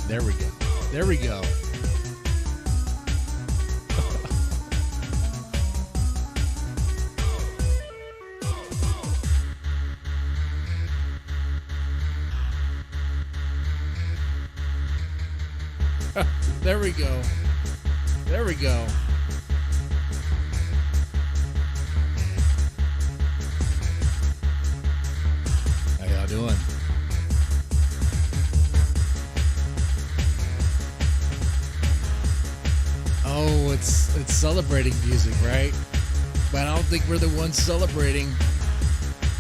There we go. There we go. There we go. There we go. How y'all doing? Oh, it's celebrating music, right? But I don't think we're the ones celebrating.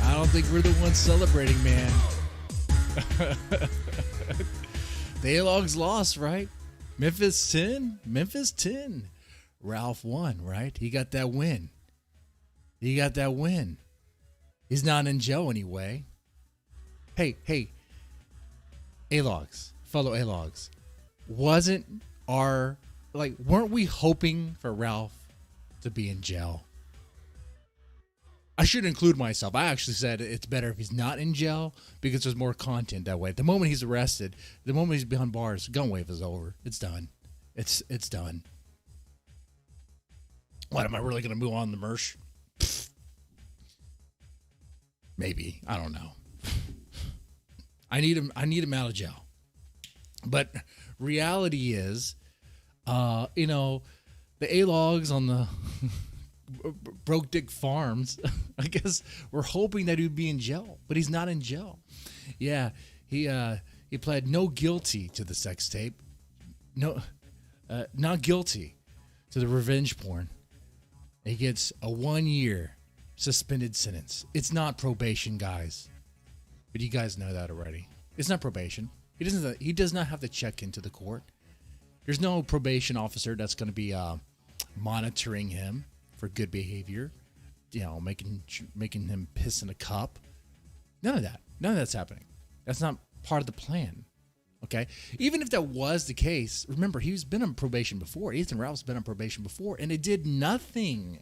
I don't think we're the ones celebrating, man. The ALOGS lost, right? Memphis 10. Memphis 10. Ralph won, right? He got that win. He got that win. He's not in jail anyway. Hey, ALOGS, fellow ALOGS, weren't we hoping for Ralph to be in jail? I should include myself. I actually said it's better if he's not in jail because there's more content that way. The moment he's arrested, the moment he's behind bars, GUNTWAVE is over. It's done. It's done. What, am I really going to move on the merch? Maybe. I don't know. I need him out of jail. But reality is, the ALOGs on the Broke Dick Farms, I guess we're hoping that he'd be in jail, but he's not in jail. Yeah, he pled no guilty to the sex tape. No, not guilty to the revenge porn. He gets a 1-year suspended sentence. It's not probation, guys. But you guys know that already. It's not probation. He does not have to check into the court. There's no probation officer that's going to be monitoring him for good behavior, making him piss in a cup. None of that. None of that's happening. That's not part of the plan. Okay? Even if that was the case, remember, he's been on probation before. Ethan Ralph's been on probation before, and it did nothing.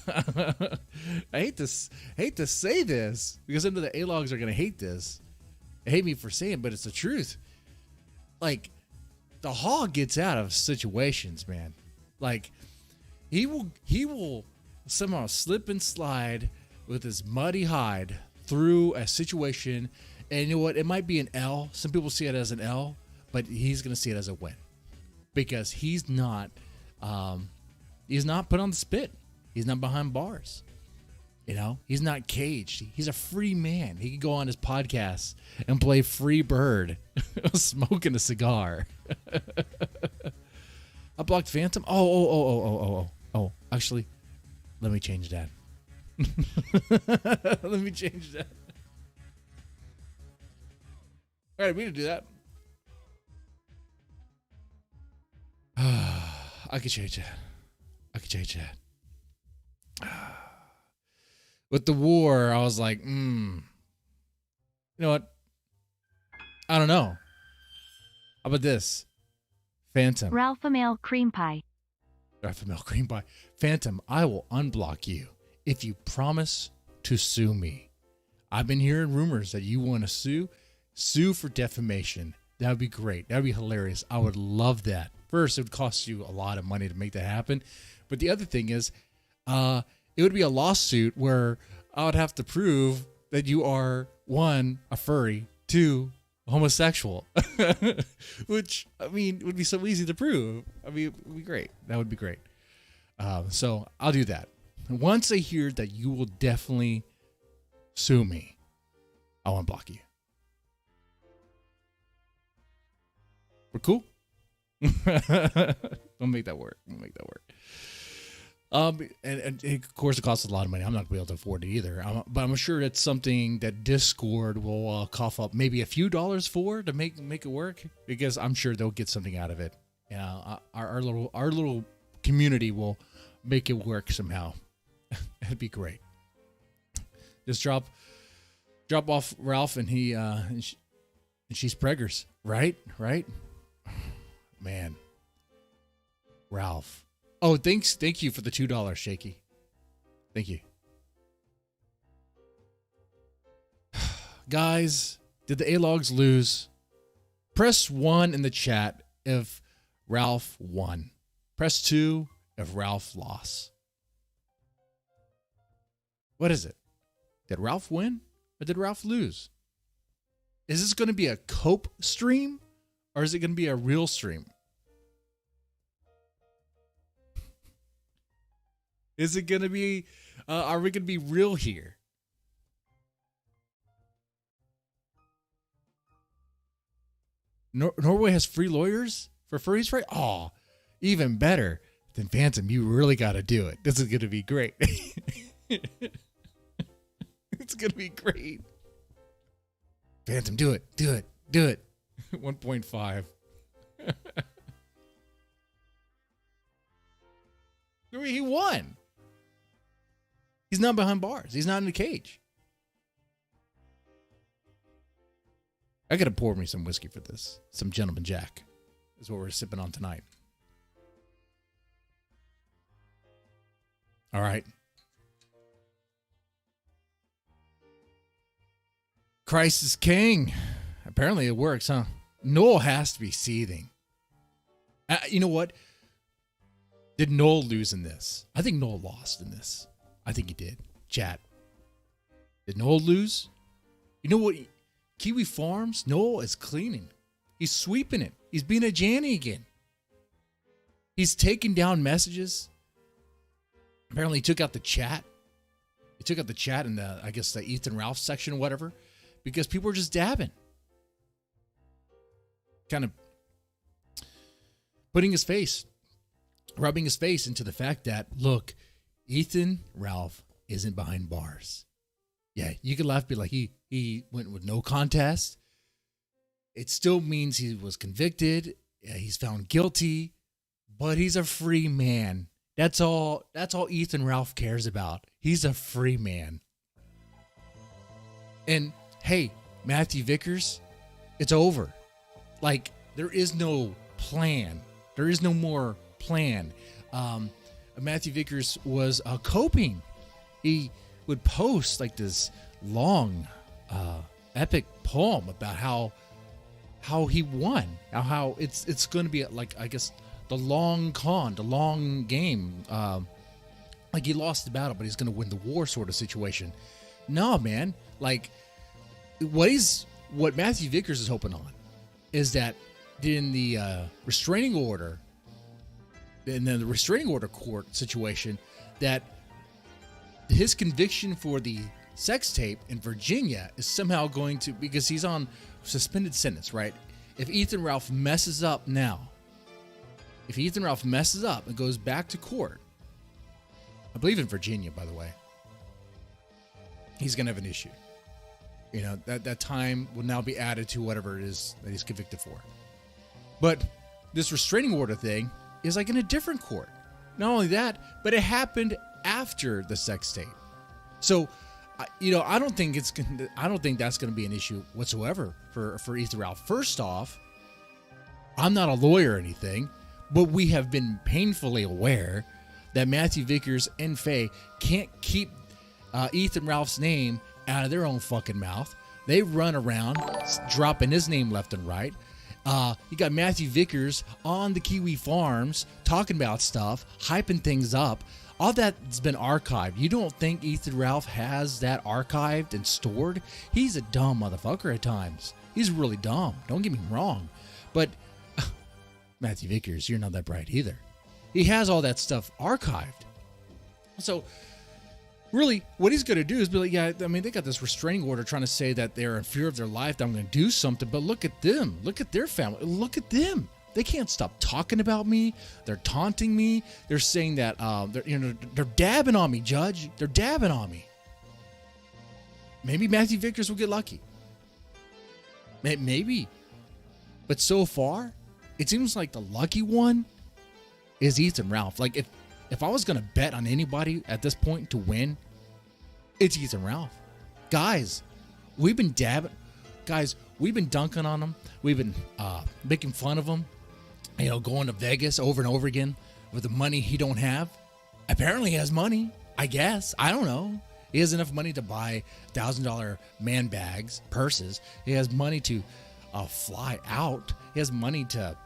I hate to say this because I know the ALOGs are going to hate this. They hate me for saying it, but it's the truth. Like, the hog gets out of situations, man. Like, he will somehow slip and slide with his muddy hide through a situation, and you know what? It might be an L. Some people see it as an L, but he's going to see it as a win because he's not put on the spit. He's not behind bars. He's not caged. He's a free man. He can go on his podcast and play free bird, smoking a cigar. I blocked Phantom. Oh. Actually, let me change that. Let me change that. All right, we can do that. I can change that. With the war, I was like, you know what? I don't know. How about this? Phantom. Ralph Amel Cream Pie. Phantom, I will unblock you if you promise to sue me. I've been hearing rumors that you want to sue for defamation. That would be great. That would be hilarious. I would love that. First, it would cost you a lot of money to make that happen. But the other thing is, it would be a lawsuit where I would have to prove that you are, 1, a furry, 2, homosexual, which, would be so easy to prove. It would be great. That would be great. So I'll do that. Once I hear that you will definitely sue me, I'll unblock you. We're cool? We'll make that work. And of course, it costs a lot of money. I'm not going to be able to afford it either. But I'm sure it's something that Discord will cough up maybe a few dollars for to make it work, because I'm sure they'll get something out of it. Our little community will make it work somehow. It'd be great. Just drop off Ralph and she's preggers, right? Man, Ralph. Oh, thank you for the $2, Shaky. Thank you. Guys, did the ALOGs lose? Press 1 in the chat if Ralph won. Press 2 if Ralph lost. What is it? Did Ralph win or did Ralph lose? Is this going to be a cope stream or is it going to be a real stream? Is it going to be, are we going to be real here? Norway has free lawyers for furries, right? Oh, even better. Then Phantom, you really got to do it. This is going to be great. It's going to be great. Phantom, do it. Do it. Do it. 1.5. He won. He's not behind bars. He's not in a cage. I got to pour me some whiskey for this. Some Gentleman Jack is what we're sipping on tonight. All right. Christ is king. Apparently it works, huh? Noel has to be seething. You know what? Did Noel lose in this? I think Noel lost in this. I think he did. Chat. Did Noel lose? You know what? Kiwi Farms, Noel is cleaning. He's sweeping it. He's being a Janny again. He's taking down messages. Apparently he took out the chat. He took out the chat in the, I guess, the Ethan Ralph section or whatever, because people were just dabbing. Kind of putting his face, rubbing his face into the fact that, look, Ethan Ralph isn't behind bars. Yeah, you could laugh, be like, he went with no contest. It still means he was convicted. Yeah, he's found guilty, but he's a free man. That's all Ethan Ralph cares about. He's a free man. And hey, Matthew Vickers, it's over. Like, there is no plan. There is no more plan. Matthew Vickers was coping. He would post like this long, epic poem about how he won. How it's going to be like, I guess, the long con, the long game. Like he lost the battle, but he's going to win the war sort of situation. No, man. Like what Matthew Vickers is hoping on is that in the restraining order, and then the restraining order court situation, that his conviction for the sex tape in Virginia is somehow going to, because he's on suspended sentence, right? If Ethan Ralph messes up now, if Ethan Ralph messes up and goes back to court, I believe in Virginia, by the way, he's going to have an issue. You know, that time will now be added to whatever it is that he's convicted for. But this restraining order thing is like in a different court. Not only that, but it happened after the sex tape. So, you know, I don't think that's going to be an issue whatsoever for Ethan Ralph. First off, I'm not a lawyer or anything, but we have been painfully aware that Matthew Vickers and Faye can't keep Ethan Ralph's name out of their own fucking mouth. They run around dropping his name left and right. You got Matthew Vickers on the Kiwi Farms talking about stuff, hyping things up. All that's been archived. You don't think Ethan Ralph has that archived and stored? He's a dumb motherfucker at times. He's really dumb. Don't get me wrong. But Matthew Vickers, you're not that bright either. He has all that stuff archived. So really, what he's going to do is be like, yeah, I mean, they got this restraining order trying to say that they're in fear of their life, that I'm going to do something, but look at them. Look at their family. Look at them. They can't stop talking about me. They're taunting me. They're saying that, they're dabbing on me, Judge. They're dabbing on me. Maybe Matthew Vickers will get lucky. Maybe. But so far, it seems like the lucky one is Ethan Ralph. Like, if I was going to bet on anybody at this point to win, it's Ethan Ralph. Guys, we've been dunking on him. We've been making fun of him, you know, going to Vegas over and over again with the money he don't have. Apparently he has money, I guess. I don't know. He has enough money to buy $1,000 man bags, purses. He has money to fly out. He has money to,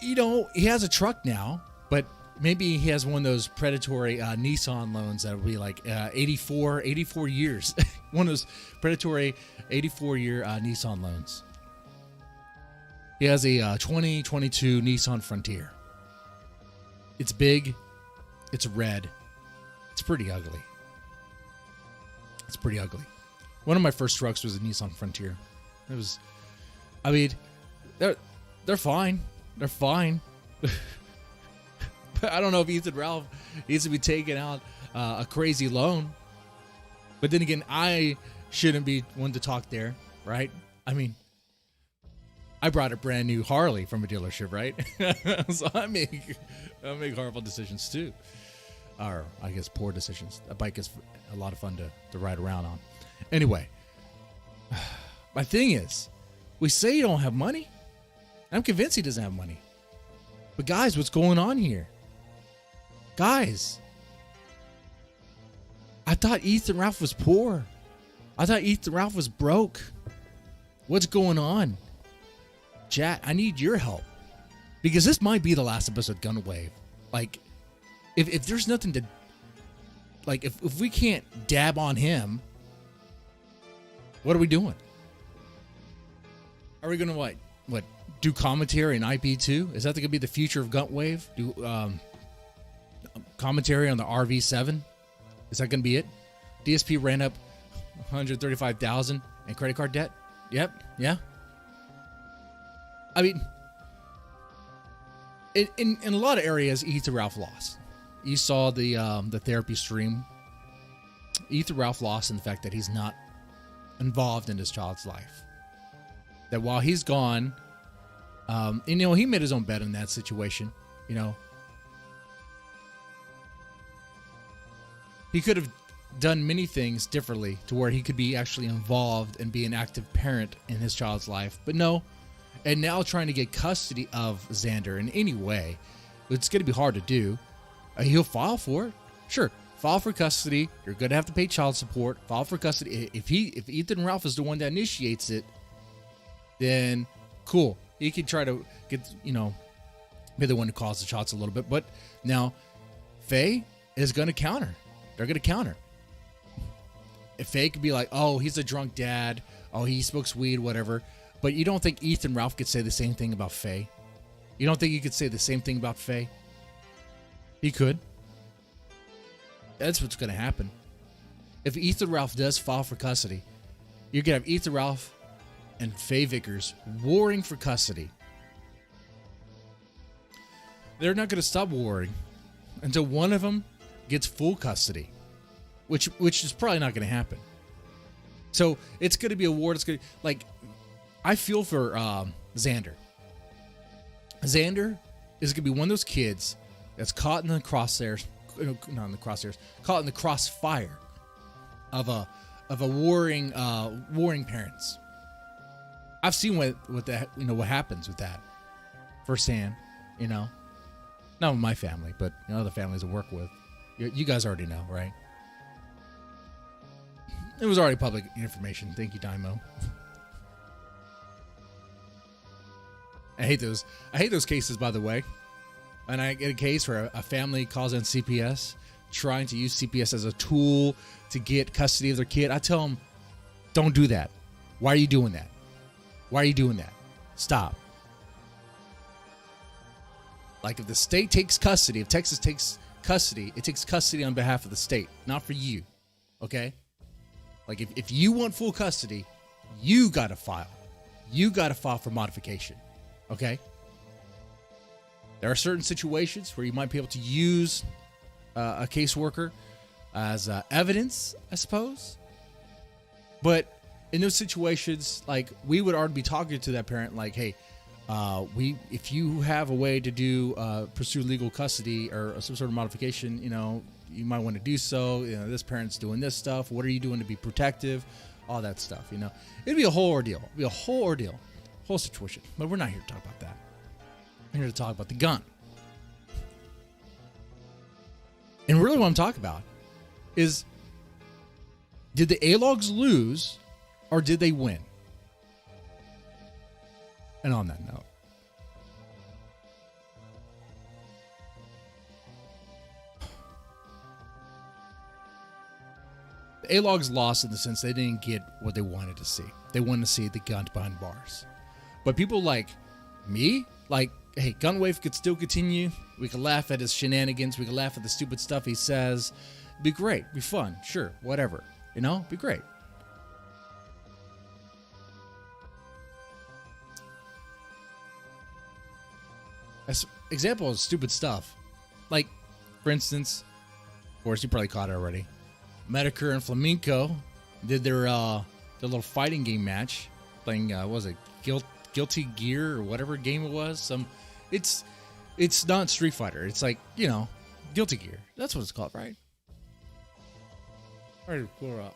he has a truck now, but maybe he has one of those predatory Nissan loans that will be like 84 years. One of those predatory 84-year Nissan loans. He has a 2022 Nissan Frontier. It's big. It's red. It's pretty ugly. It's pretty ugly. One of my first trucks was a Nissan Frontier. It was, I mean, they're fine. They're fine. But I don't know if Ethan Ralph needs to be taking out a crazy loan. But then again, I shouldn't be one to talk there, right? I mean, I brought a brand new Harley from a dealership, right? So I make horrible decisions too. Or I guess poor decisions. A bike is a lot of fun to ride around on. Anyway, my thing is, we say you don't have money. I'm convinced he doesn't have money. But guys, what's going on here? Guys, I thought Ethan Ralph was poor. I thought Ethan Ralph was broke. What's going on? Chat, I need your help. Because this might be the last episode of GUNTWAVE. Like, if there's nothing to... Like, if we can't dab on him, what are we doing? Are we going to, what, do commentary in IP2? Is that going to be the future of GUNTWAVE? Do commentary on the RV7? Is that going to be it? DSP ran up $135,000 in credit card debt? Yep. Yeah. I mean, in a lot of areas, Ethan Ralph lost. You saw the therapy stream. Ethan Ralph lost in the fact that he's not involved in his child's life. That while he's gone, he made his own bet in that situation. He could have done many things differently to where he could be actually involved and be an active parent in his child's life. But no. And now trying to get custody of Xander in any way, it's going to be hard to do. He'll file for it. Sure. File for custody. You're going to have to pay child support. File for custody. If Ethan Ralph is the one that initiates it, then cool. He can try to get, be the one who calls the shots a little bit. But now Faye is going to counter. They're going to counter. If Faye could be like, oh, he's a drunk dad. Oh, he smokes weed, whatever. But you don't think Ethan Ralph could say the same thing about Faye? You don't think he could say the same thing about Faye? He could. That's what's going to happen. If Ethan Ralph does file for custody, you're going to have Ethan Ralph and Faye Vickers warring for custody. They're not going to stop warring until one of them gets full custody, which is probably not going to happen. So it's going to be a war. It's going to, like, I feel for Xander. Xander is going to be one of those kids that's caught in the crosshairs, not in the crosshairs, caught in the crossfire of a warring parents. I've seen what happens with that firsthand. Not with my family, but other families I work with. You guys already know, right? It was already public information. Thank you, Dymo. I hate those cases, by the way. And I get a case where a family calls in CPS, trying to use CPS as a tool to get custody of their kid. I tell them, don't do that. Why are you doing that? Why are you doing that? Stop. Like, if the state takes custody, if Texas takes custody, it takes custody on behalf of the state, not for you. Okay? Like, if you want full custody, you got to file. You got to file for modification. Okay? There are certain situations where you might be able to use a caseworker as evidence, I suppose. But in those situations, like, we would already be talking to that parent like, hey, if you have a way to do pursue legal custody or some sort of modification, you might want to do so. This parent's doing this stuff. What are you doing to be protective? All that stuff. It'd be a whole ordeal. It'd be a whole ordeal, whole situation. But we're not here to talk about that. We're here to talk about the gun. And really, what I'm talking about is, did the ALOGs lose or did they win? And on that note, the ALOGs lost in the sense they didn't get what they wanted to see. They wanted to see the Gunt behind bars. But people like me, like, hey, GUNTWAVE could still continue. We could laugh at his shenanigans. We could laugh at the stupid stuff he says. It'd be great. Be fun. Sure. Whatever. You know? Be great. As example of stupid stuff. Like, for instance, of course, you probably caught it already. Medicare and Flamenco did their little fighting game match, playing what was it, Guilty Gear or whatever game it was. It's not Street Fighter. It's like, you know, Guilty Gear. That's what it's called, right? All right, pull her up.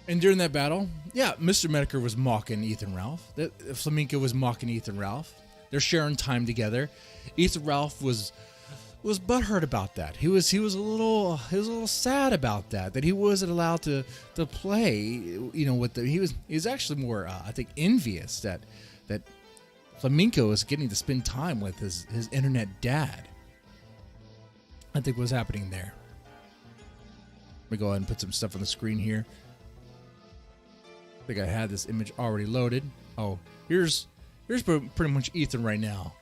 And during that battle, yeah, Mr. Medicare was mocking Ethan Ralph. Flamenco was mocking Ethan Ralph. They're sharing time together. Ethan Ralph was butthurt about that. He was a little sad about that he wasn't allowed to play. You know, he was actually more I think envious that Flamenco was getting to spend time with his internet dad. I think what's happening there. Let me go ahead and put some stuff on the screen here. I think I had this image already loaded. Oh, here's pretty much Ethan right now.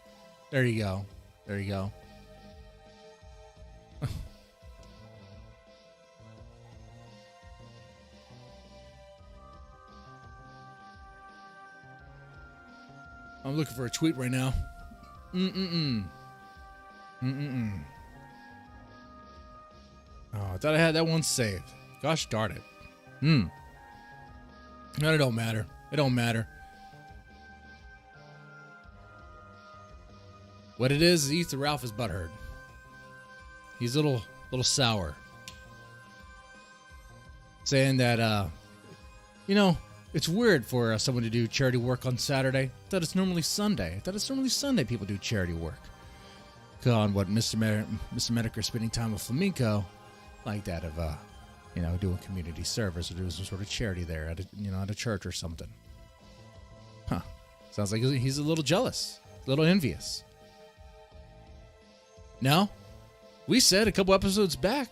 There you go. There you go. I'm looking for a tweet right now. Oh, I thought I had that one saved. Gosh darn it. No, it don't matter. It don't matter. What it is Ethan Ralph is butthurt. He's a little sour. Saying that, you know, it's weird for someone to do charity work on Saturday. I thought it's normally Sunday. I thought it's normally Sunday people do charity work. On what Mr. Medicare spending time with Flamenco, like that of you know, doing community service or doing some sort of charity there at a church or something. Huh? Sounds like he's a little jealous, a little envious. Now, we said a couple episodes back,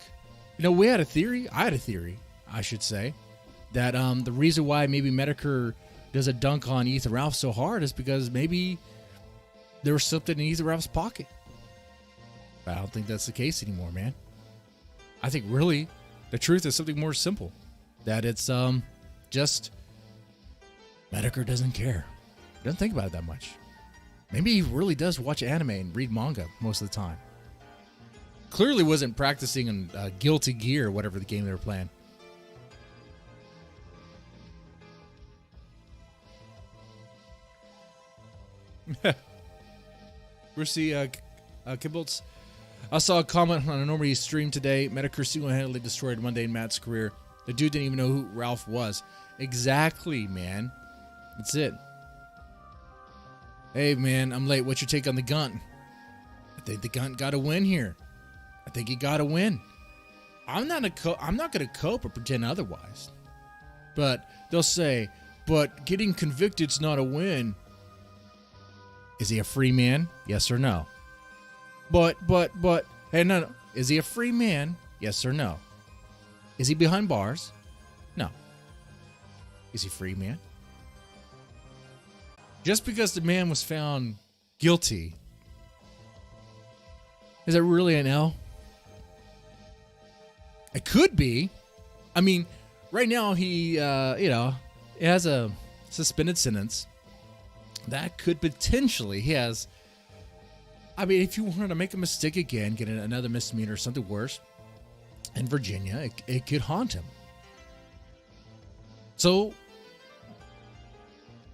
you know, we had a theory. I had a theory, I should say, that the reason why maybe Medicare does a dunk on Ethan Ralph so hard is because maybe there was something in Ethan Ralph's pocket. But I don't think that's the case anymore, man. I think really the truth is something more simple. That it's just Medicare doesn't care. He doesn't think about it that much. Maybe he really does watch anime and read manga most of the time. Clearly wasn't practicing on Guilty Gear or whatever the game they were playing. Rusty Kibbolts. I saw a comment on a Normie stream today. Medicare single-handedly destroyed Monday in Matt's career. The dude didn't even know who Ralph was. Exactly, man. That's it. Hey, man, I'm late. What's your take on the Gunt? I think the Gunt got to win here. I think he got to win. I'm not going to cope or pretend otherwise. But they'll say, but getting convicted's not a win. Is he a free man? Yes or no? But, hey, no. Is he a free man? Yes or no? Is he behind bars? No. Is he free man? Just because the man was found guilty, is that really an L? It could be. I mean, right now he, he has a suspended sentence. That could potentially, he has, I mean, if you wanted to make a mistake again, get another misdemeanor or something worse, in Virginia, it could haunt him. So,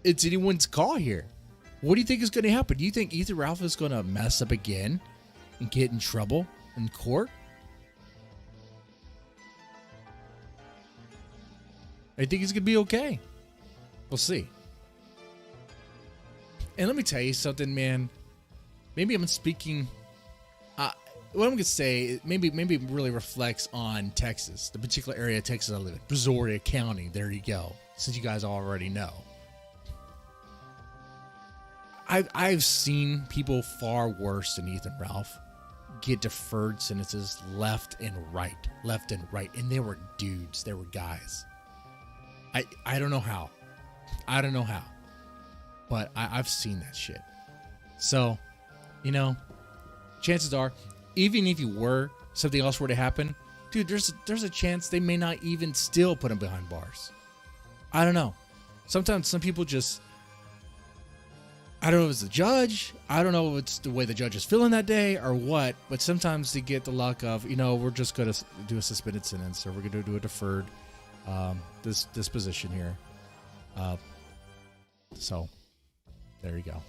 it's anyone's call here. What do you think is going to happen? Do you think Ethan Ralph is going to mess up again and get in trouble in court? I think he's going to be okay. We'll see. And let me tell you something, man. Maybe I'm speaking. what I'm gonna say, maybe really reflects on Texas, the particular area of Texas I live in, Brazoria County. There you go. Since you guys already know, I've seen people far worse than Ethan Ralph get deferred sentences left and right, and they were dudes, they were guys. I don't know how, but I've seen that shit. So, you know, chances are, even if something else were to happen, dude, there's a chance they may not even still put him behind bars. I don't know. Sometimes some people just, I don't know if it's the judge, I don't know if it's the way the judge is feeling that day or what, but sometimes they get the luck of, you know, we're just going to do a suspended sentence, or we're going to do a deferred disposition here. So there you go.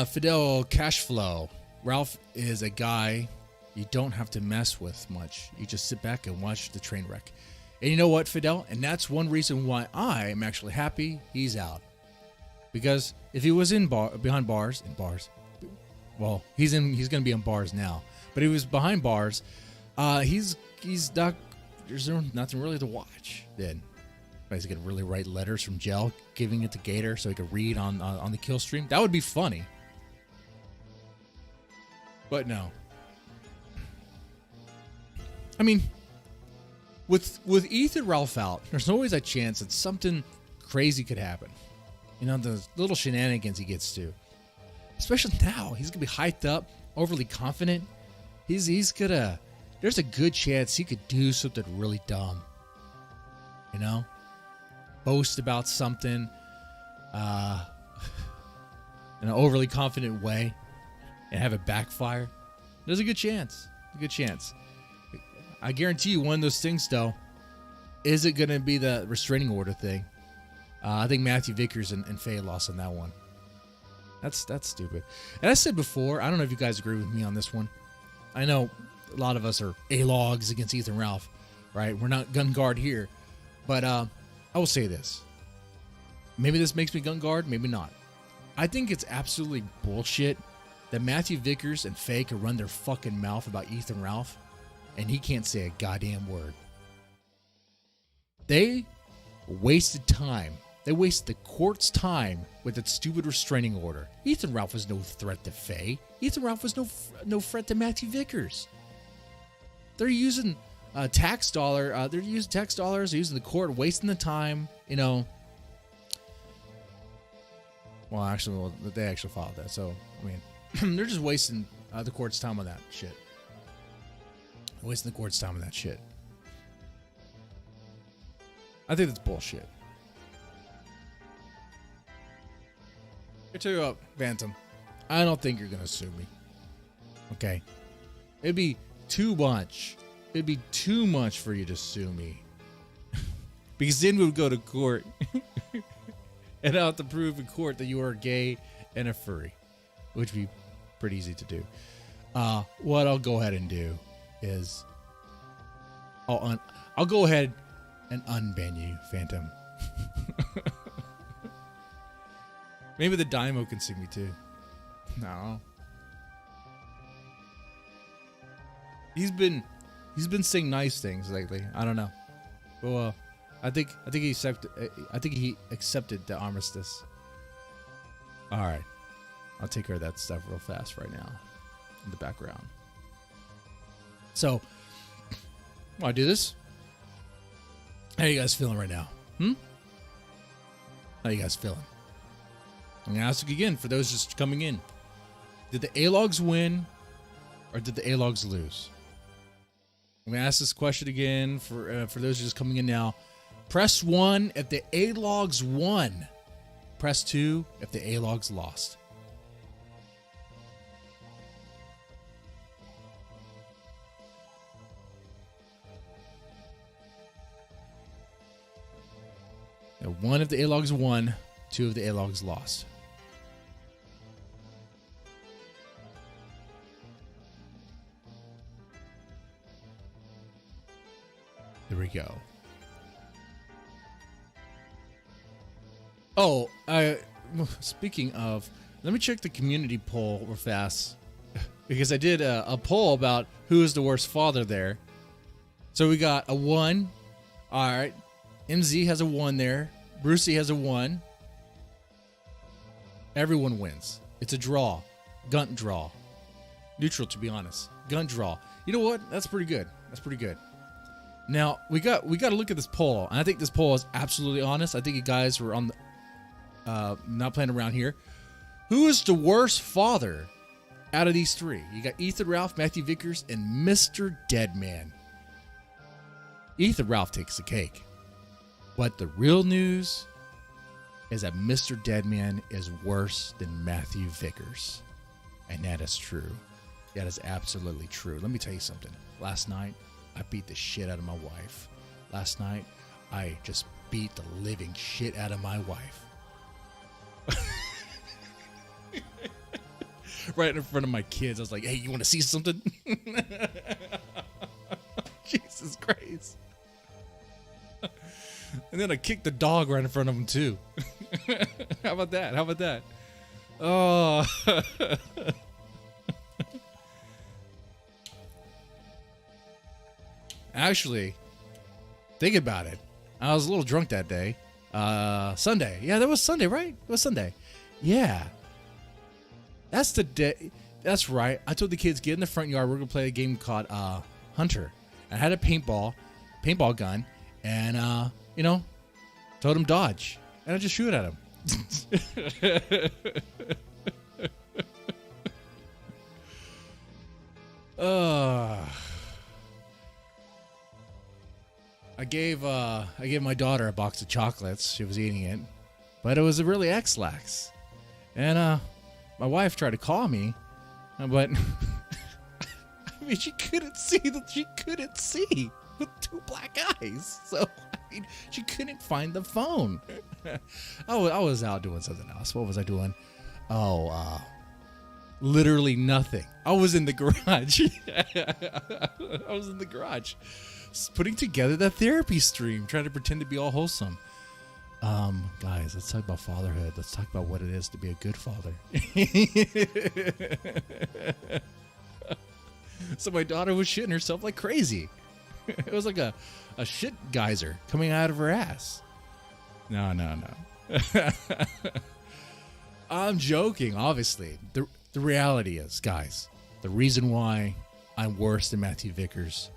Fidel Cashflow. Ralph is a guy you don't have to mess with much. You just sit back and watch the train wreck. And you know what, Fidel? And that's one reason why I am actually happy he's out. Because if he was behind bars, well, he's going to be in bars now. But if he was behind bars, he's not. There's nothing really to watch then. He's going to really write letters from jail, giving it to Gator so he could read on the kill stream. That would be funny. But no. I mean, with Ethan Ralph out, there's always a chance that something crazy could happen. You know, the little shenanigans he gets to. Especially now, he's going to be hyped up, overly confident. He's going to, there's a good chance he could do something really dumb. You know? Boast about something in an overly confident way and have it backfire. There's a good chance. I guarantee you one of those things, though, is it going to be the restraining order thing? I think Matthew Vickers and Faye lost on that one. That's stupid. And I said before, I don't know if you guys agree with me on this one. I know a lot of us are ALOGs against Ethan Ralph, right? We're not gun guard here. But I will say this. Maybe this makes me gun guard, maybe not. I think it's absolutely bullshit that Matthew Vickers and Faye can run their fucking mouth about Ethan Ralph and he can't say a goddamn word. They wasted time. They wasted the court's time with its stupid restraining order. Ethan Ralph was no threat to Faye. Ethan Ralph was no threat to Matthew Vickers. They're using tax dollar. They're using tax dollars. They're using the court, wasting the time. You know. Well, actually, they actually filed that. So I mean, they're just wasting the court's time on that shit. Wasting the court's time on that shit. I think that's bullshit. I tell you what, Phantom, I don't think you're gonna sue me. Okay, it'd be too much. It'd be too much for you to sue me, because then we would go to court, and I'll have to prove in court that you are gay and a furry, which would be pretty easy to do. What I'll go ahead and do is I'll go ahead and unban you, Phantom. Maybe the Dymo can sue me too. No. He's been saying nice things lately. I don't know. Well, I think he accepted the armistice. All right. I'll take care of that stuff real fast right now in the background. So, want to do this? How are you guys feeling right now? How are you guys feeling? I'm going to ask again for those just coming in. Did the ALOGs win or did the ALOGs lose? I'm going to ask this question again for those just coming in now. Press 1 if the ALOGs won. Press 2 if the ALOGs lost. Now, 1 if the ALOGs won, 2 if the ALOGs lost. Here we go. Oh, speaking of, Let me check the community poll real fast. Because I did a poll about who is the worst father there. So we got a 1. All right. MZ has a 1 there. Brucey has a 1. Everyone wins. It's a draw. Gunt draw. Neutral, to be honest. Gunt draw. You know what? That's pretty good. That's pretty good. Now, we got to look at this poll. And I think this poll is absolutely honest. I think you guys were on the, not playing around here. Who is the worst father out of these 3? You got Ethan Ralph, Matthew Vickers, and Mr. Deadman. Ethan Ralph takes the cake. But the real news is that Mr. Deadman is worse than Matthew Vickers. And that is true. That is absolutely true. Let me tell you something. Last night, I beat the shit out of my wife. Last night, I just beat the living shit out of my wife. Right in front of my kids. I was like, hey, you want to see something? Jesus Christ. And then I kicked the dog right in front of him, too. How about that? How about that? Oh. Actually, think about it. I was a little drunk that day. Sunday. Yeah, that was Sunday, right? It was Sunday. Yeah. That's the day. That's right. I told the kids, get in the front yard. We're going to play a game called Hunter. I had a paintball gun, and, told him dodge. And I just shoot at him. I gave my daughter a box of chocolates. She was eating it, but it was a really X-Lax. And my wife tried to call me, but I mean, she couldn't see with 2 black eyes. So I mean, she couldn't find the phone. I was out doing something else. What was I doing? Literally nothing. I was in the garage. I was in the garage, putting together that therapy stream, trying to pretend to be all wholesome. Guys, let's talk about fatherhood. Let's talk about what it is to be a good father. So my daughter was shitting herself like crazy. It was like a shit geyser coming out of her ass. No. I'm joking, obviously. The reality is, guys, the reason why I'm worse than Matthew Vickers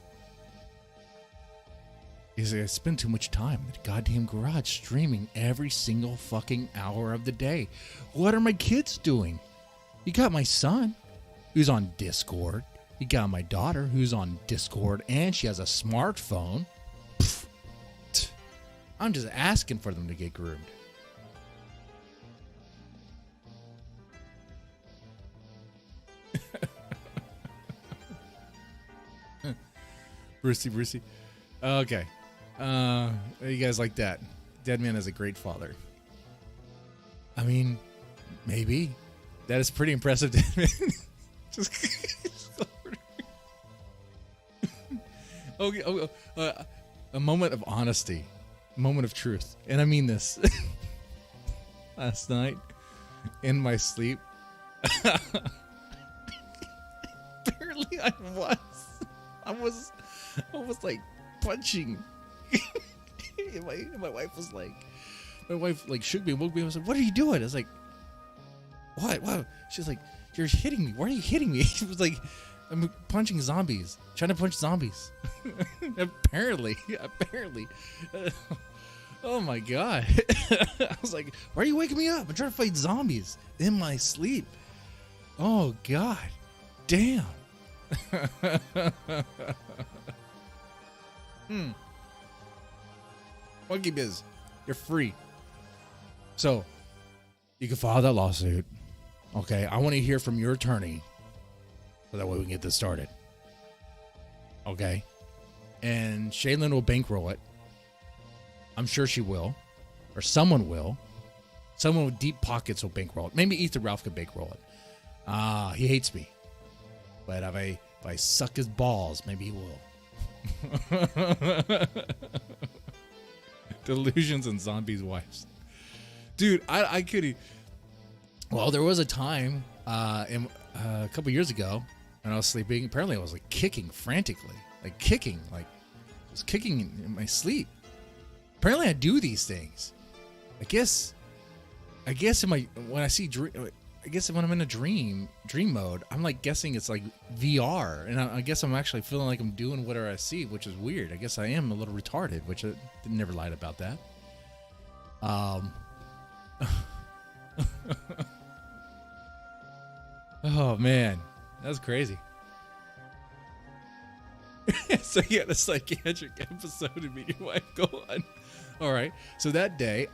is I spend too much time in the goddamn garage streaming every single fucking hour of the day. What are my kids doing? You got my son, who's on Discord. You got my daughter, who's on Discord, and she has a smartphone. I'm just asking for them to get groomed. Brucey. Okay. You guys like that? Deadman is a great father. I mean, maybe. That is pretty impressive, Deadman. Okay. A moment of honesty. A moment of truth. And I mean this. Last night, in my sleep, apparently I was like punching. My wife was like, shook me, woke me up. I was like, what are you doing? I was like, what? Wow. She's like, you're hitting me. Why are you hitting me? She was like, I'm punching zombies. Trying to punch zombies. Apparently. Oh my God. I was like, why are you waking me up? I'm trying to fight zombies in my sleep. Oh God. Damn. Monkey Biz, you're free. So, you can file that lawsuit. Okay, I want to hear from your attorney. So that way we can get this started. Okay? And Shaylin will bankroll it. I'm sure she will. Or someone will. Someone with deep pockets will bankroll it. Maybe Ethan Ralph could bankroll it. He hates me. But if I suck his balls, maybe he will. Delusions and zombies' wives. Dude, I couldn't. Well, there was a time a couple years ago when I was sleeping. Apparently, I was like kicking frantically, like I was kicking in my sleep. Apparently, I do these things. I guess when I see I guess when I'm in a dream mode, I'm like guessing it's like VR, and I guess I'm actually feeling like I'm doing whatever I see, which is weird. I guess I am a little retarded, which I never lied about that. Oh man, that's crazy. So yeah, the psychiatric episode of Me and Your Wife Go On. All right, so that day,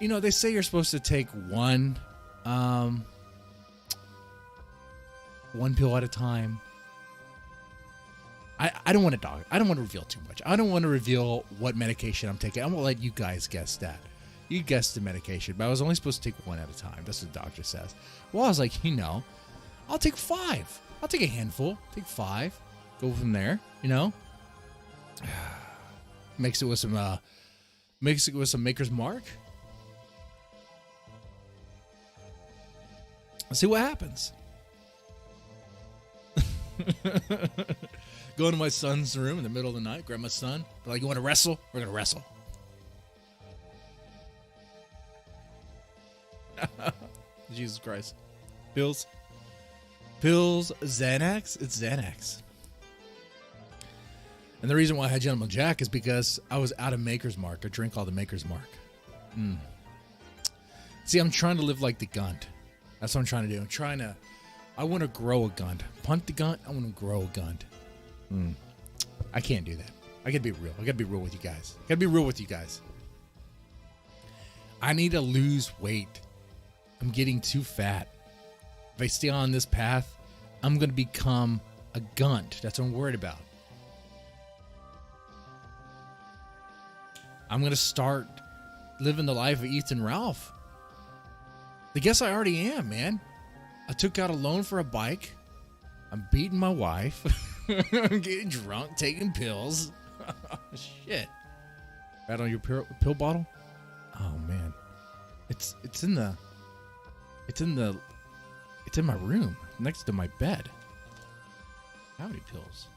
they say you're supposed to take one pill at a time. I don't want to talk. I don't want to reveal too much. I don't want to reveal what medication I'm taking. I'm gonna let you guys guess that. You guessed the medication, but I was only supposed to take one at a time. That's what the doctor says. Well, I was like, I'll take 5. I'll take a handful. Take 5. Go from there. Mix it with some Maker's Mark. Let's see what happens. Go into my son's room in the middle of the night, grab my son. Be like, you want to wrestle? We're going to wrestle. Jesus Christ. Pills, Xanax? It's Xanax. And the reason why I had Gentleman Jack is because I was out of Maker's Mark. I drink all the Maker's Mark. See, I'm trying to live like the Gunt. That's what I'm trying to do. I want to grow a Gunt. Punt the Gunt, I want to grow a Gunt. I can't do that. I gotta be real. I gotta be real with you guys. I need to lose weight. I'm getting too fat. If I stay on this path, I'm going to become a Gunt. That's what I'm worried about. I'm going to start living the life of Ethan Ralph. I guess I already am, man. I took out a loan for a bike. I'm beating my wife. I'm getting drunk, taking pills. Shit. Right on your pill bottle? Oh, man. It's in my room next to my bed. How many pills?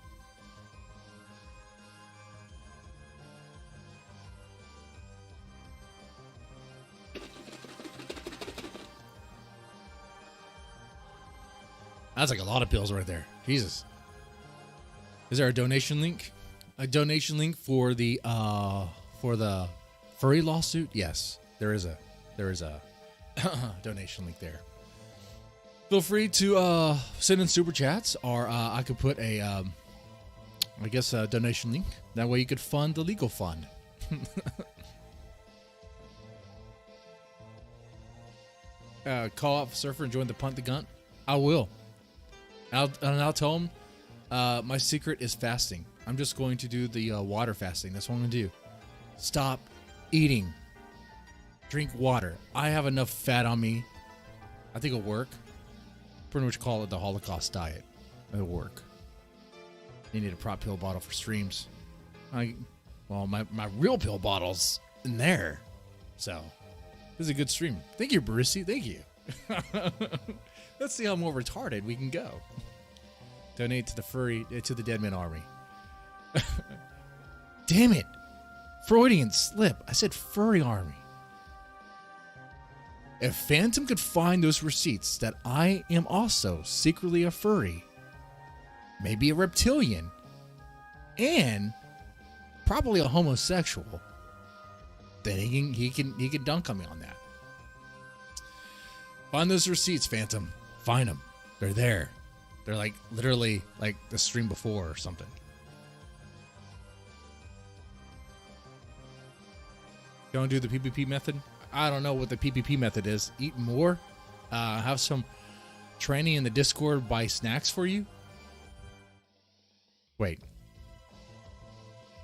That's like a lot of pills right there. Jesus. Is there a donation link? A donation link for the furry lawsuit? Yes, there is a donation link there. Feel free to send in super chats, or I could put a donation link. That way you could fund the legal fund. Call out Surfer and join the Punt the Gunt. I will. I'll tell him my secret is fasting. I'm just going to do the water fasting. That's what I'm going to do. Stop eating. Drink water. I have enough fat on me. I think it'll work. Pretty much call it the Holocaust diet. It'll work. You need a prop pill bottle for streams. My real pill bottle's in there. So, this is a good stream. Thank you, Barissi. Thank you. Let's see how more retarded we can go. Donate to the Dead Man Army. Damn it. Freudian slip. I said furry army. If Phantom could find those receipts that I am also secretly a furry, maybe a reptilian, and probably a homosexual, then he can dunk on me on that. Find those receipts, Phantom. Find them. They're there. They're like literally like the stream before or something. Don't do the PPP method. I don't know what the PPP method is. Eat more. Have some training in the Discord. Buy snacks for you. Wait.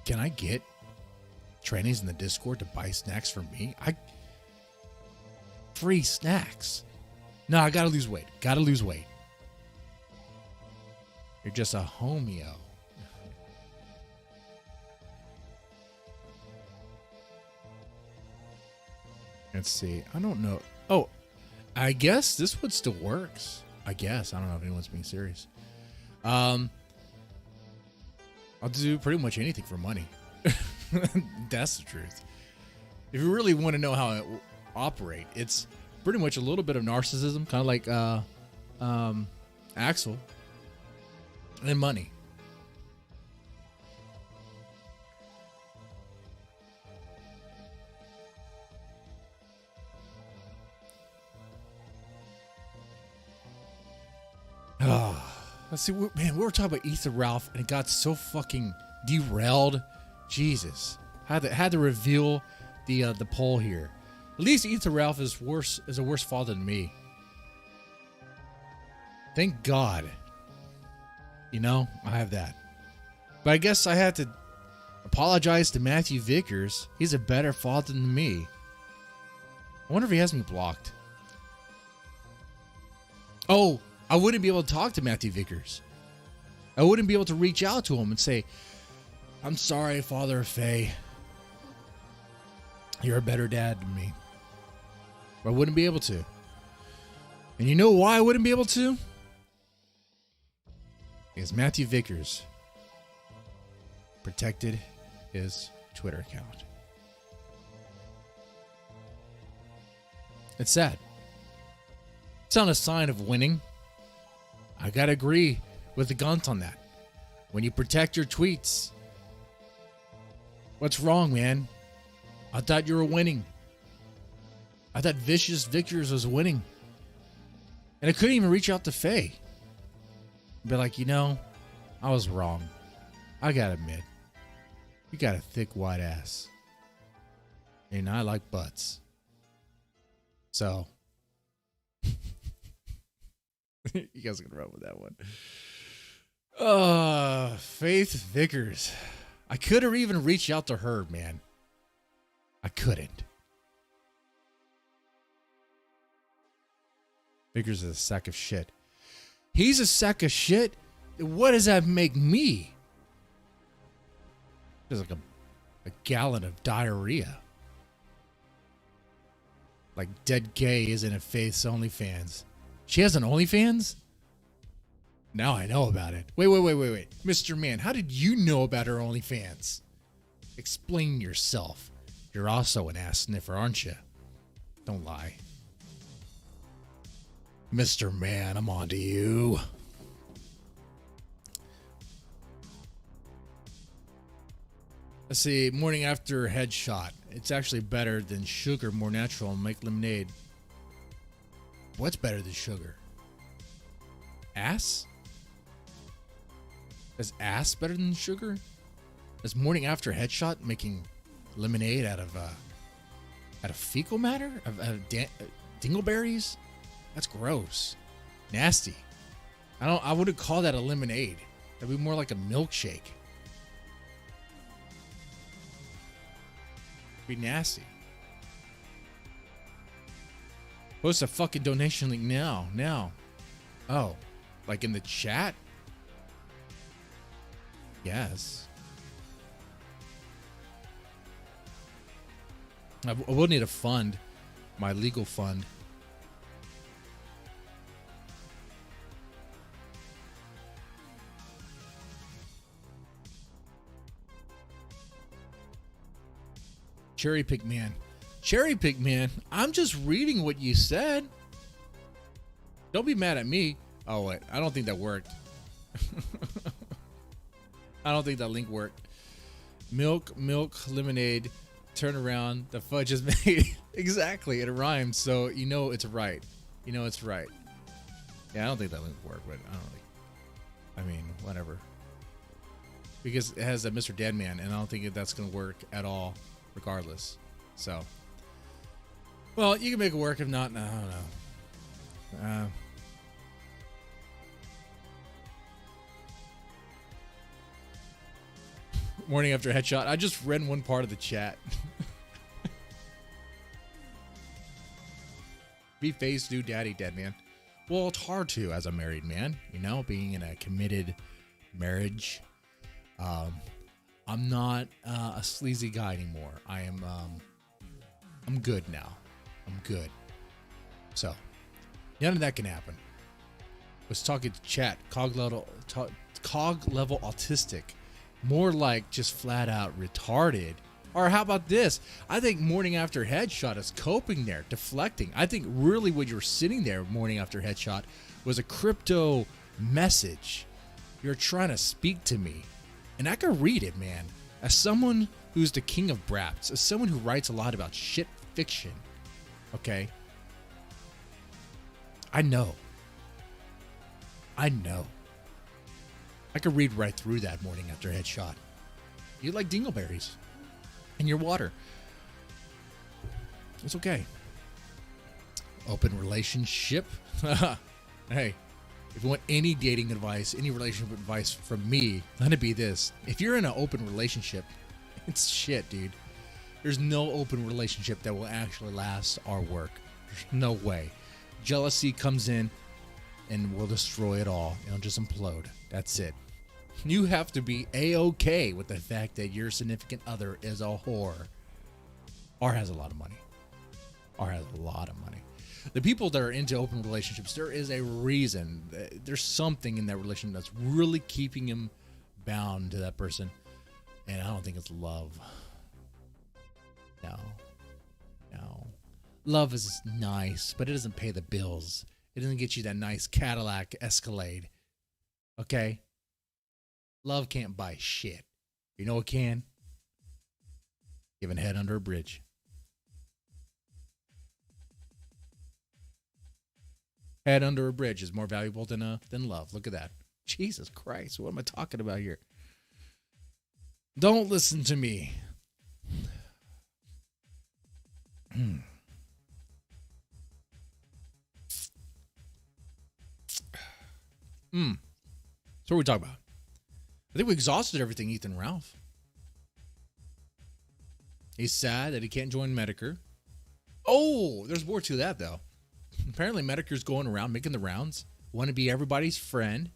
Can I get trainings in the Discord to buy snacks for me? Free snacks. No, I gotta lose weight. You're just a homeo. Let's see. I don't know. Oh, I guess this one still works. I guess. I don't know if anyone's being serious. I'll do pretty much anything for money. That's the truth. If you really want to know how it operates, it's pretty much a little bit of narcissism, kind of like Axel, and then money. Let's see, man. We were talking about Ethan Ralph, and it got so fucking derailed. Jesus, had to reveal the poll here. At least Ethan Ralph is a worse father than me. Thank God. You know, I have that. But I guess I had to apologize to Matthew Vickers. He's a better father than me. I wonder if he has me blocked. Oh, I wouldn't be able to talk to Matthew Vickers. I wouldn't be able to reach out to him and say, I'm sorry, Father of Faye. You're a better dad than me. But I wouldn't be able to. And you know why I wouldn't be able to? Because Matthew Vickers protected his Twitter account. It's sad. It's not a sign of winning. I gotta agree with the Gunt on that. When you protect your tweets, what's wrong, man? I thought you were winning. I thought Vicious Vickers was winning. And I couldn't even reach out to Faye. Be like, you know, I was wrong. I gotta admit, you got a thick white ass. And I like butts. So you guys are gonna run with that one. Faith Vickers. I could have even reached out to her, man. I couldn't. Vickers is a sack of shit. He's a sack of shit. What does that make me? It's like a gallon of diarrhea. Like Dead Gay isn't a Faith's OnlyFans. She has an OnlyFans? Now I know about it. Wait. Mr. Man, how did you know about her OnlyFans? Explain yourself. You're also an ass sniffer, aren't you? Don't lie. Mr. Man, I'm on to you. Let's see. Morning after headshot. It's actually better than sugar, more natural, and make lemonade. What's better than sugar? Ass? Is ass better than sugar? Is morning after headshot making lemonade out of fecal matter? Of dingleberries? That's gross. Nasty. I wouldn't call that a lemonade. That'd be more like a milkshake. Be nasty. Post a fucking donation link now. Oh, like in the chat? Yes. I will need a fund, my legal fund. Cherry Pick Man, I'm just reading what you said. Don't be mad at me. Oh, wait. I don't think that worked. I don't think that link worked. Milk, lemonade, turn around. The fudge is made. Exactly. It rhymes. So, you know it's right. Yeah, I don't think that link worked, but I mean, whatever. Because it has a Mr. Deadman, and I don't think that's going to work at all, regardless. So, well, you can make it work. If not, no, I don't know. Morning after headshot. I just read one part of the chat. Be face, do daddy, dead man. Well, it's hard to as a married man, you know, being in a committed marriage. I'm not a sleazy guy anymore. I'm good now. I'm good. So, none of that can happen. Was talking to chat, cog level autistic, more like just flat out retarded. Or how about this? I think morning after headshot is coping there, deflecting. I think really when you're sitting there morning after headshot was a crypto message. You're trying to speak to me. And I can read it, man. As someone who's the king of braps, as someone who writes a lot about shit fiction, okay? I know. I could read right through that morning after headshot. You like dingleberries in your water. It's okay. Open relationship. Hey, if you want any dating advice, any relationship advice from me, let it be this. If you're in an open relationship, it's shit, dude. There's no open relationship that will actually last or work. There's no way. Jealousy comes in and will destroy it all. It'll just implode. That's it. You have to be A-okay with the fact that your significant other is a whore or has a lot of money. The people that are into open relationships, there is a reason. There's something in that relationship that's really keeping him bound to that person. And I don't think it's love. No. Love is nice, but it doesn't pay the bills. It doesn't get you that nice Cadillac Escalade. Okay? Love can't buy shit. You know what can? Giving head under a bridge. Head under a bridge is more valuable than love. Look at that. Jesus Christ, what am I talking about here? Don't listen to me. So what are we talking about? I think we exhausted everything, Ethan Ralph. He's sad that he can't join Medicare. Oh, there's more to that, though. Apparently, Medicare's going around making the rounds. Want to be everybody's friend.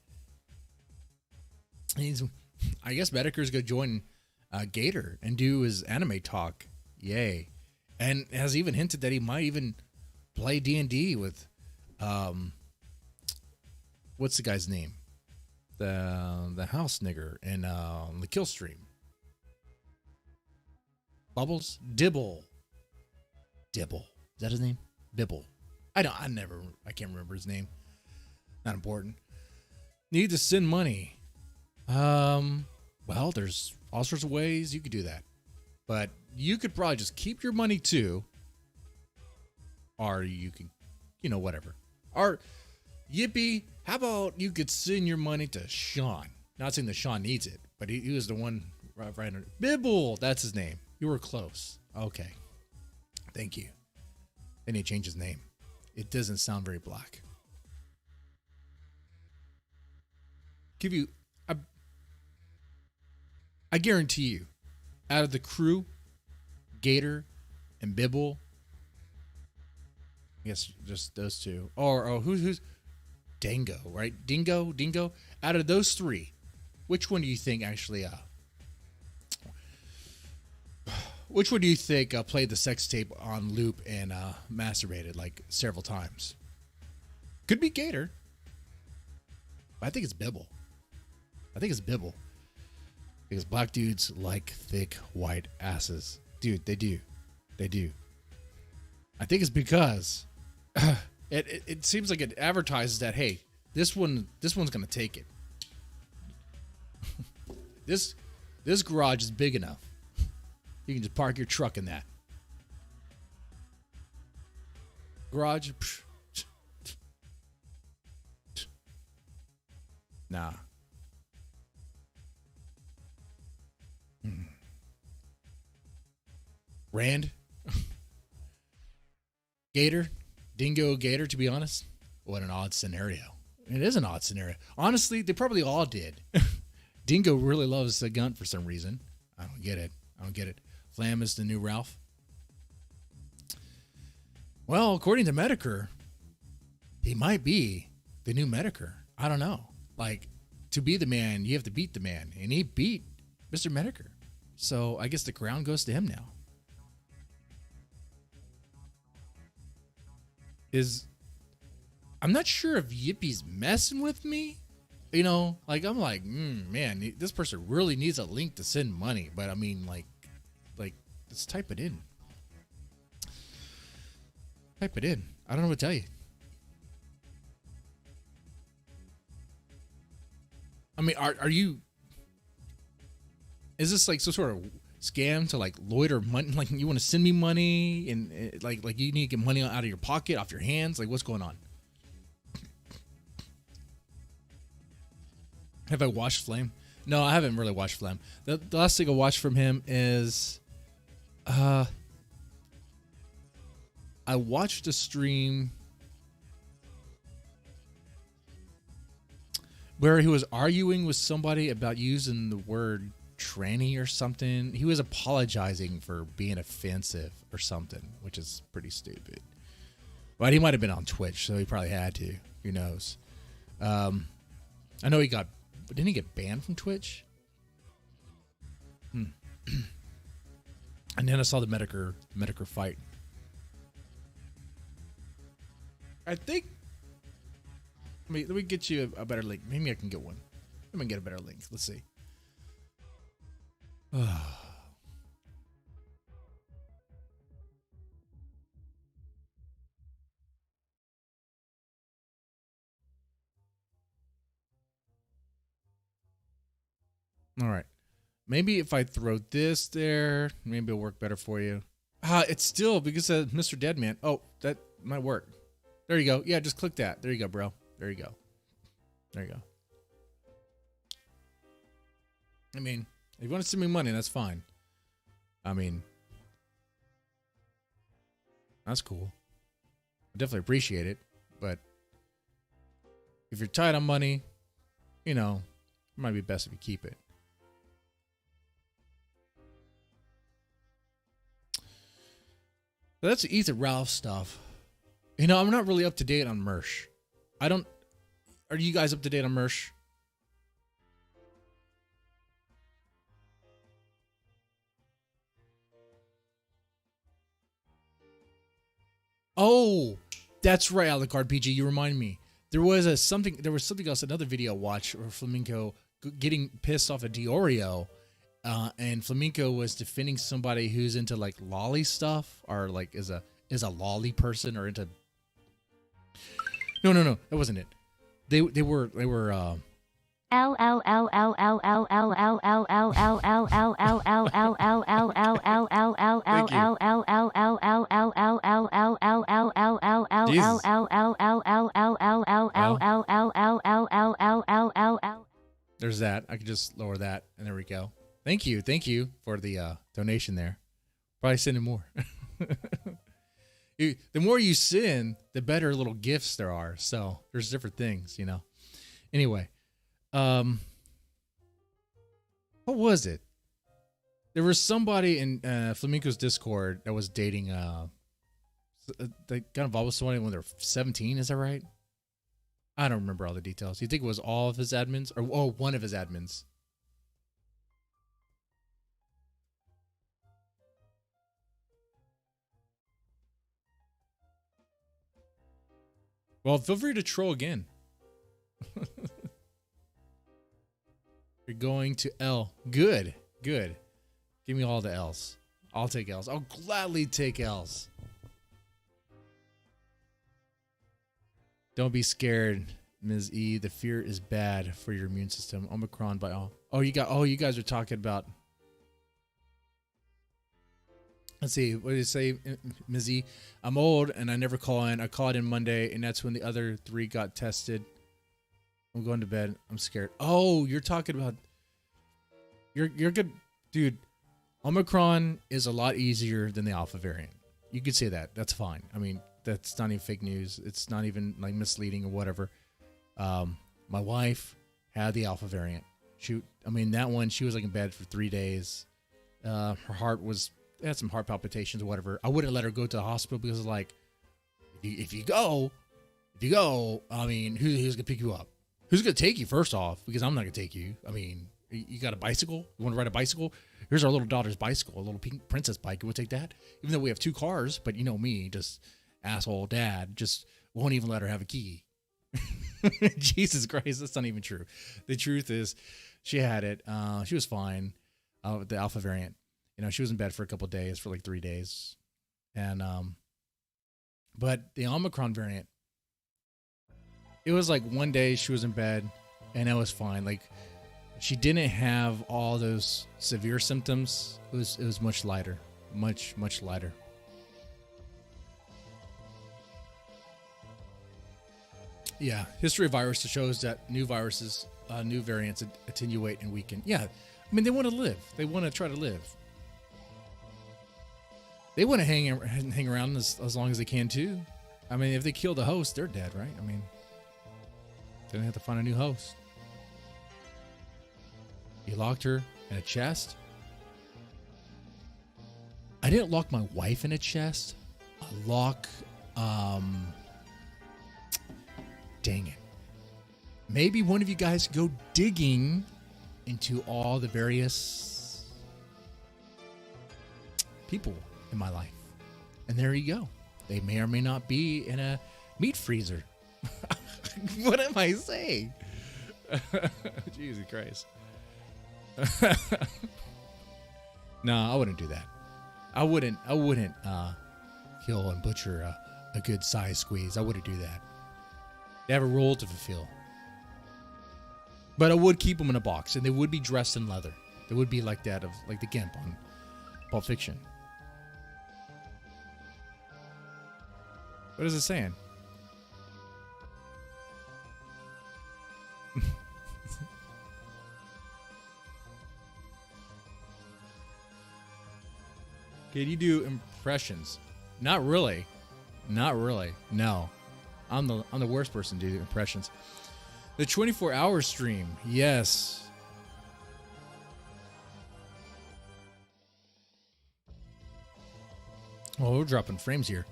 And I guess Medicare's going to join Gator and do his anime talk. Yay. And has even hinted that he might even play D&D with... what's the guy's name? The house nigger and the kill stream. Bubbles? Dibble. Is that his name? Bibble. I can't remember his name. Not important. Need to send money. Well, there's all sorts of ways you could do that. But you could probably just keep your money too. Or you could, whatever. Or Yippee, how about you could send your money to Sean? Not saying that Sean needs it, but he was the one right under. Bibble, that's his name. You were close. Okay. Thank you. Then he changed his name. It doesn't sound very black. Give you, I guarantee you, out of the crew, Gator and Bibble, I guess just those two. Or who's Dango, right? Dingo. Out of those three, which one do you think actually? Which one do you think played the sex tape on loop and masturbated like several times? Could be Gator. But I think it's Bibble. Because black dudes like thick white asses. Dude, they do. I think it's because it seems like it advertises that, hey, this one's gonna take it. This garage is big enough. You can just park your truck in that garage. Nah. Rand, Gator, Dingo, Gator, to be honest. What an odd scenario. It is an odd scenario. Honestly, they probably all did. Dingo really loves the gun for some reason. I don't get it. Flam is the new Ralph. Well, according to Medicare, he might be the new Medicare. I don't know. Like, to be the man, you have to beat the man. And he beat Mr. Medicare. So I guess the crown goes to him now. is I'm not sure if Yippy's messing with me. You know, like I'm like, man, this person really needs a link to send money. But I mean, like, let's type it in. Type it in. I don't know what to tell you. I mean, are you? Is this like some sort of scam to like loiter money? Like you want to send me money and like you need to get money out of your pocket, off your hands? Like what's going on? Have I watched Flame? No, I haven't really watched Flame. The last thing I watched from him is, I watched a stream where he was arguing with somebody about using the word tranny or something. He was apologizing for being offensive or something, which is pretty stupid. But he might have been on Twitch, so he probably had to. Who knows? I know he got... But didn't he get banned from Twitch? And then I saw the Medicare fight. I think... let me get you a better link. Maybe I can get one. Let me get a better link. Let's see. All right. Maybe if I throw this there, maybe it'll work better for you. It's still because of Mr. Deadman. Oh, that might work. There you go. Yeah, just click that. There you go, bro. There you go. There you go. I mean, if you want to send me money, that's fine. I mean, that's cool. I definitely appreciate it. But if you're tight on money, you know, it might be best if you keep it. That's Ethan Ralph stuff. You know, I'm not really up to date on Mersh. Are you guys up to date on Mersh? Oh, that's right, Alucard PG. You remind me. There was something else, another video I watched where Flamenco getting pissed off at Diorio. And Flamenco was defending somebody who's into like lolly stuff or like is a lolly person or into. No, that wasn't it. They were. There's that. I can just lower that, and there we go. Thank you for the donation there. Probably sending more. The more you send, the better little gifts there are. So there's different things, you know. Anyway, what was it? There was somebody in Flamenco's Discord that was dating. They got involved with somebody when they were 17. Is that right? I don't remember all the details. You think it was all of his admins, or one of his admins? Well, feel free to troll again. You're going to L. Good. Give me all the L's. I'll take L's. I'll gladly take L's. Don't be scared, Ms. E. The fear is bad for your immune system. Omicron by all. You guys are talking about. Let's see. What did you say, Ms. E? I'm old and I never call in. I called in Monday, and that's when the other 3 got tested. I'm going to bed. I'm scared. Oh, you're talking about. You're good, dude. Omicron is a lot easier than the Alpha variant. You could say that. That's fine. I mean, that's not even fake news. It's not even like misleading or whatever. My wife had the Alpha variant. That one, she was like in bed for 3 days. Her heart had some heart palpitations or whatever. I wouldn't let her go to the hospital because like, if you go, I mean, who's gonna pick you up? Who's gonna take you first off? Because I'm not gonna take you. I mean, you got a bicycle? You want to ride a bicycle? Here's our little daughter's bicycle, a little pink princess bike. We'll take that. Even though we have 2 cars, but you know me, just asshole dad just won't even let her have a key. Jesus Christ, that's not even true. The truth is, she had it. She was fine. The alpha variant. She was in bed for a couple of days, for like 3 days, and but the Omicron variant, it was like one day she was in bed, and it was fine. Like, she didn't have all those severe symptoms. It was much lighter, much lighter. Yeah, history of viruses shows that new viruses, new variants attenuate and weaken. Yeah, I mean, they want to live. They want to try to live. They want to hang around as long as they can too. I mean, if they kill the host, they're dead, right? I mean, then they have to find a new host. You locked her in a chest. I didn't lock my wife in a chest. I lock, dang it. Maybe one of you guys go digging into all the various people in my life. And there you go. They may or may not be in a meat freezer. What am I saying? Jesus Christ. No, I wouldn't do that. I wouldn't kill and butcher a good size squeeze. I wouldn't do that. They have a role to fulfill. But I would keep them in a box, and they would be dressed in leather. They would be like that of like the Gimp on Pulp Fiction. What is it saying? Can you do impressions? Not really. Not really. No. I'm the worst person to do impressions. The 24-hour stream. Yes. Well, we're dropping frames here.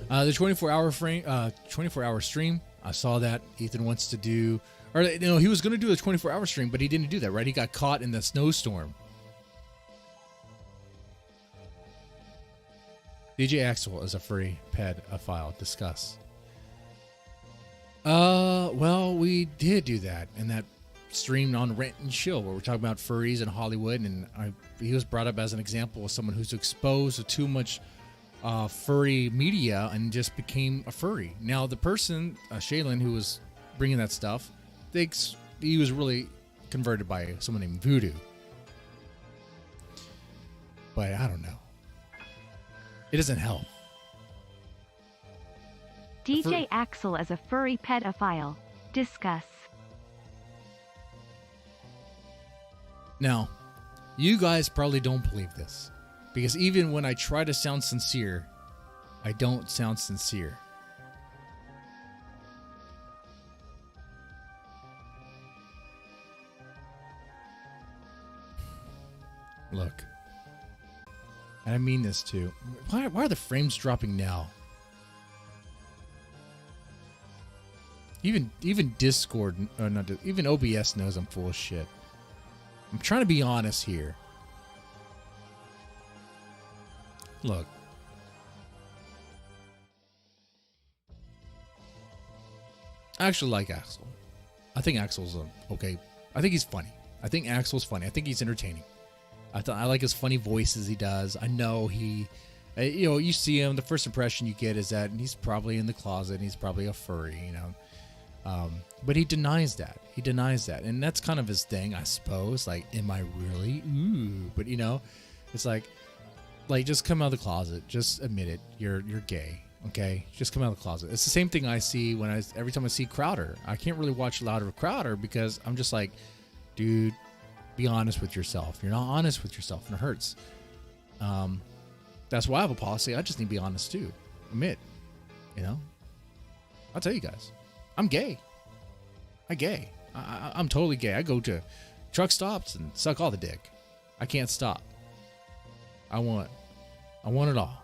The 24-hour stream. I saw that Ethan wants to do, or he was going to do a 24-hour stream, but he didn't do that, right? He got caught in the snowstorm. DJ Axel is a furry pedophile. Discuss. Well, we did do that in that stream on Rent and Chill, where we're talking about furries in Hollywood, and he was brought up as an example of someone who's exposed to too much furry media and just became a furry. Now, the person, Shaylin, who was bringing that stuff, thinks he was really converted by someone named Voodoo. But I don't know. It doesn't help. DJ Axel as a furry pedophile. Discuss. Now, you guys probably don't believe this, because even when I try to sound sincere, I don't sound sincere. Look. And I mean this too. Why are the frames dropping now? Even Discord, even OBS knows I'm full of shit. I'm trying to be honest here. Look. I actually like Axel. I think Axel's okay. I think he's funny. I think Axel's funny. I think he's entertaining. I like his funny voices he does. I know he, you see him, the first impression you get is that he's probably in the closet and he's probably a furry, but he denies that. He denies that. And that's kind of his thing, I suppose. Like, am I really? Ooh. But, it's like, just come out of the closet. Just admit it. You're gay. Okay? Just come out of the closet. It's the same thing I see every time I see Crowder. I can't really watch Louder Crowder because I'm just like, dude, be honest with yourself. You're not honest with yourself, and it hurts. That's why I have a policy. I just need to be honest too. Admit, I'll tell you guys, I'm gay. I'm totally gay. I go to truck stops and suck all the dick. I can't stop. I want it all.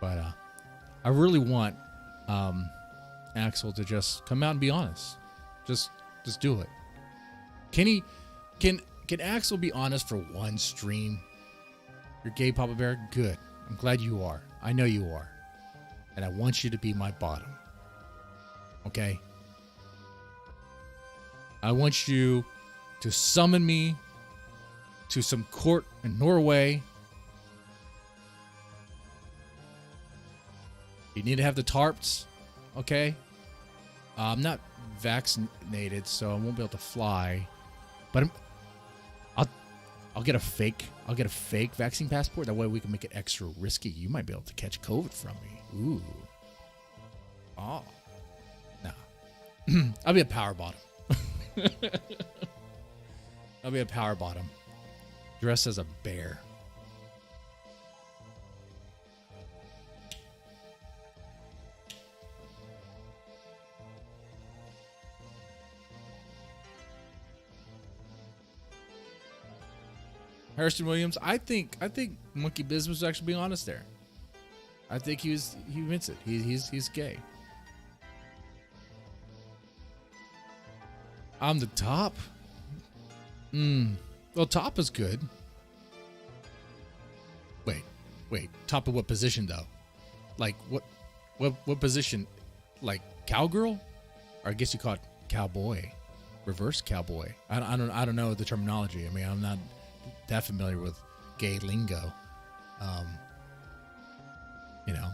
But I really want Axel to just come out and be honest. Just do it. Can Axel be honest for one stream? You're gay, Papa Bear? Good. I'm glad you are. I know you are. and I want you to be my bottom. Okay? I want you to summon me to some court in Norway. You need to have the tarps, okay? I'm not vaccinated, so I won't be able to fly. But I'll get a fake vaccine passport. That way we can make it extra risky. You might be able to catch COVID from me. Ooh. Oh. Nah. I'll be a power bottom. I'll be a power bottom. Dressed as a bear. Harrison Williams, I think Monkey Biz was actually being honest there. I think he admits it. He's gay. I'm the top. Well, top is good. Wait. Top of what position though? Like what position? Like cowgirl? Or I guess you call it cowboy, reverse cowboy. I don't know the terminology. I mean, I'm not that familiar with gay lingo.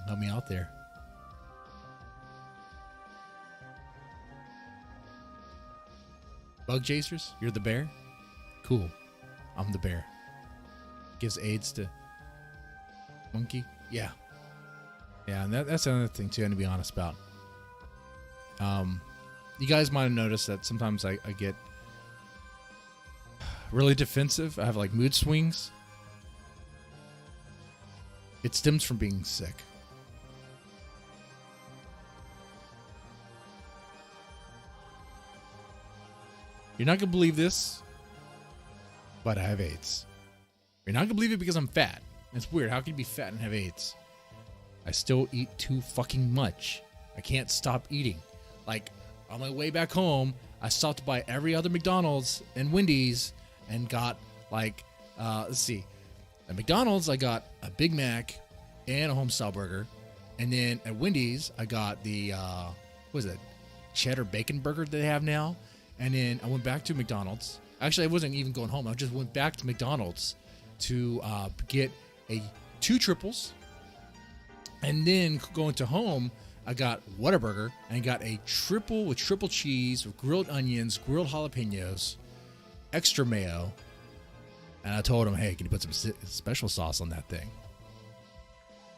Help me out there. Bug chasers? You're the bear? Cool. I'm the bear. Gives AIDS to monkey? Yeah. Yeah, and that's another thing too, and to be honest about. You guys might have noticed that sometimes I get really defensive. I have like mood swings. It stems from being sick. You're not going to believe this, but I have AIDS. You're not going to believe it because I'm fat. It's weird. How can you be fat and have AIDS? I still eat too fucking much. I can't stop eating. Like, on my way back home, I stopped by every other McDonald's and Wendy's and got, like, let's see. At McDonald's, I got a Big Mac and a homestyle burger. And then at Wendy's, I got the, what is it? Cheddar bacon burger that they have now. And then I went back to McDonald's. Actually, I wasn't even going home. I just went back to McDonald's to get two triples. And then going to home, I got Whataburger and I got a triple with triple cheese, with grilled onions, grilled jalapenos, extra mayo. And I told him, hey, can you put some special sauce on that thing?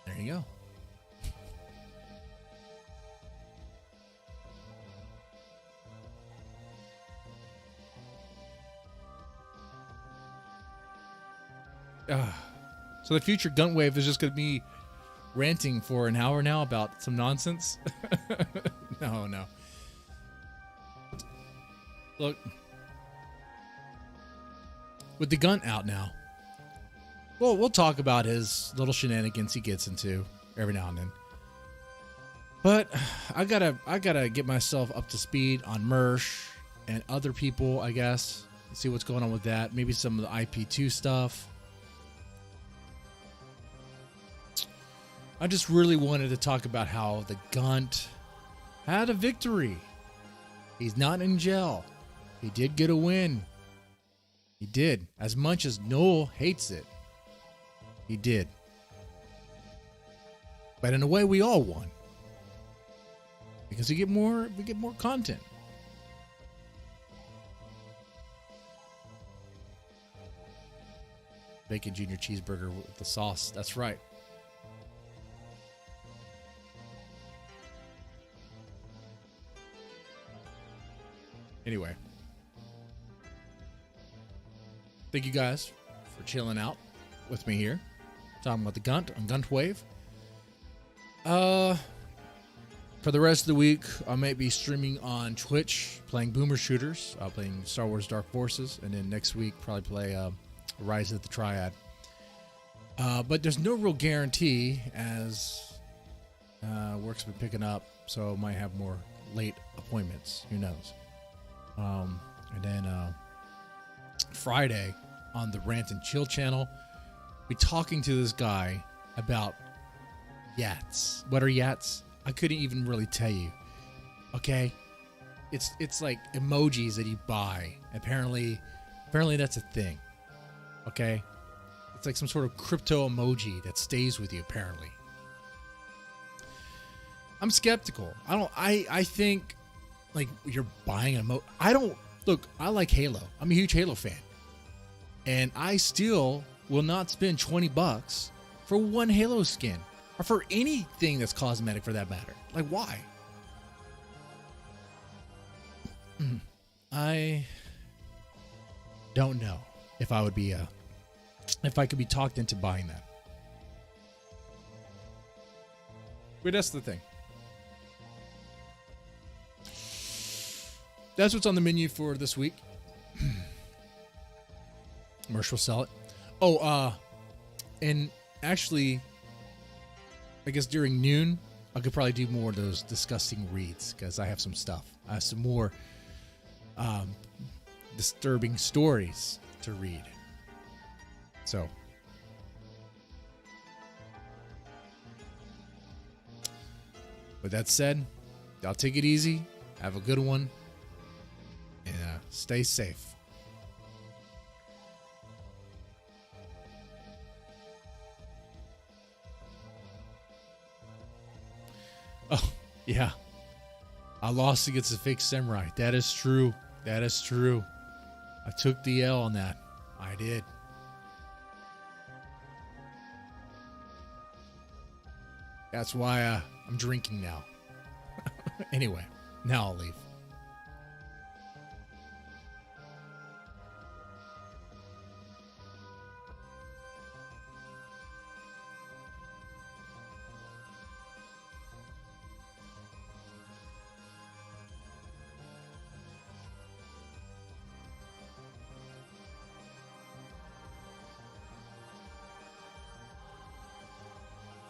There you go. So the future GUNTWAVE is just going to be ranting for an hour now about some nonsense. No. Look, with the Gunt out now, well, we'll talk about his little shenanigans he gets into every now and then. But I gotta get myself up to speed on Mersh and other people, I guess. See what's going on with that. Maybe some of the IP2 stuff. I just really wanted to talk about how the Gunt had a victory. He's not in jail. He did get a win. He did. As much as Noel hates it, he did. But in a way, we all won. Because we get more content. Bacon Junior cheeseburger with the sauce. That's right. Anyway, thank you guys for chilling out with me here, talking about the Gunt on GUNTWAVE. For the rest of the week, I might be streaming on Twitch, playing Boomer Shooters, playing Star Wars Dark Forces, and then next week probably play Rise of the Triad. But there's no real guarantee as work's been picking up, so I might have more late appointments. Who knows? And then Friday on the Rant and Chill channel, we talking to this guy about Yats. What are yats? I couldn't even really tell you. Okay? It's like emojis that you buy. Apparently that's a thing. Okay? It's like some sort of crypto emoji that stays with you, apparently. I'm skeptical. I think like you're buying an emoji. I like Halo. I'm a huge Halo fan. And I still will not spend $20 for one Halo skin. Or for anything that's cosmetic for that matter. Like, why? I don't know if I would be if I could be talked into buying that. But that's the thing. That's what's on the menu for this week. Mersh will sell it. Oh, and actually, I guess during noon, I could probably do more of those disgusting reads because I have some stuff. I have some more disturbing stories to read. So, with that said, y'all take it easy. Have a good one. And stay safe. Oh, yeah. I lost against the fake samurai. That is true. That is true. I took the L on that. I did. That's why I'm drinking now. Anyway, now I'll leave.